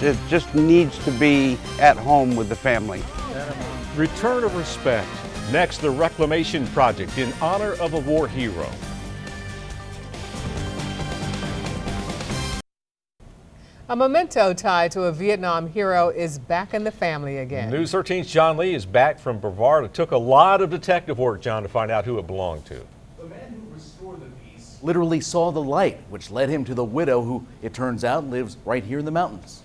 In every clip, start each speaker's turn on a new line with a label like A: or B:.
A: It just needs to be at home with the family.
B: Return of respect. Next, the reclamation project in honor of a war hero.
C: A memento tied to a Vietnam hero is back in the family again.
B: News 13's John Lee is back from Brevard. It took a lot of detective work, John, to find out who it belonged to.
D: The man who restored the peace literally saw the light, which led him to the widow who, it turns out, lives right here in the mountains.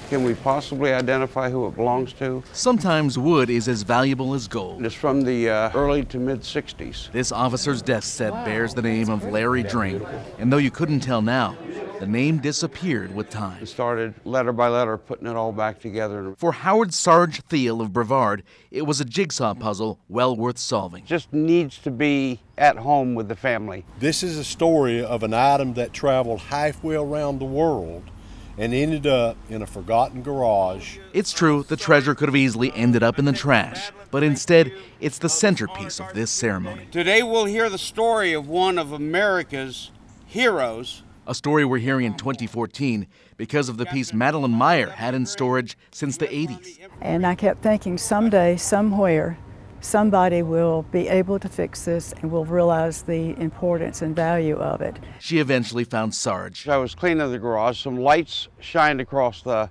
A: Can we possibly identify who it belongs to?
D: Sometimes wood is as valuable as gold.
A: It's from the early to mid-60s.
D: This officer's desk set bears the name of Larry Dring, and though you couldn't tell now, the name disappeared with time.
A: We started letter by letter putting it all back together.
D: For Howard Sarge Thiele of Brevard, it was a jigsaw puzzle well worth solving.
A: Just needs to be at home with the family.
E: This is a story of an item that traveled halfway around the world and ended up in a forgotten garage.
D: It's true, the treasure could have easily ended up in the trash, but instead, it's the centerpiece of this ceremony.
A: Today we'll hear the story of one of America's heroes.
D: A story we're hearing in 2014 because of the piece Madeline Meyer had in storage since the 80s.
F: And I kept thinking someday, somewhere, somebody will be able to fix this and will realize the importance and value of it.
D: She eventually found Sarge.
A: I was cleaning the garage, some lights shined across the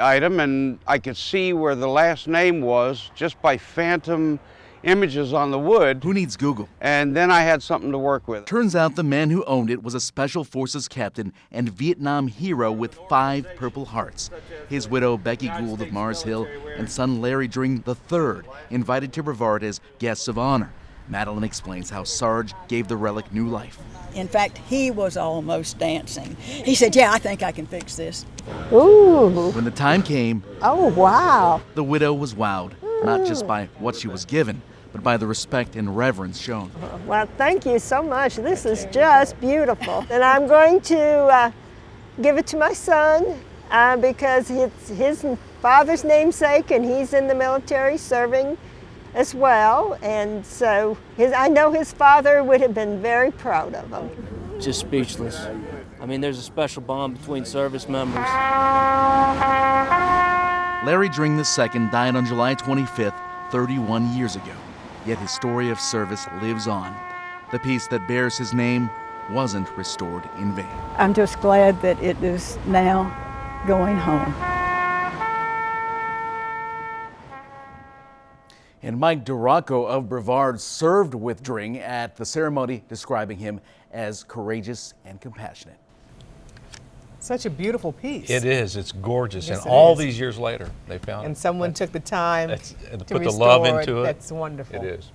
A: item, and I could see where the last name was just by phantom images on the wood.
D: Who needs Google?
A: And then I had something to work with.
D: Turns out the man who owned it was a Special Forces captain and Vietnam hero with 5 Purple Hearts. His widow, Becky Gould of Mars Hill, and son Larry Dring III, invited to Brevard as guests of honor. Madeline explains how Sarge gave the relic new life.
G: In fact, he was almost dancing. He said, "Yeah, I think I can fix this."
F: Ooh,
D: When the time came,
F: oh wow.
D: the widow was wowed, not just by what she was given, but by the respect and reverence shown.
H: Well, thank you so much. This is just beautiful. And I'm going to give it to my son because it's his father's namesake and he's in the military serving as well. And so I know his father would have been very proud of him.
I: Just speechless. I mean, there's a special bond between service members.
D: Larry Dring II died on July 25th, 31 years ago. Yet his story of service lives on. The piece that bears his name wasn't restored in vain.
F: I'm just glad that it is now going home.
D: And Mike Duracco of Brevard served with Dring at the ceremony, describing him as courageous and compassionate.
C: Such a beautiful piece.
B: It is. It's gorgeous.
C: Yes,
B: and
C: it
B: all
C: is.
B: these years later, they found it.
C: And someone took the time
B: to
C: to
B: put the
C: restore
B: love into it.
C: That's wonderful.
B: It is.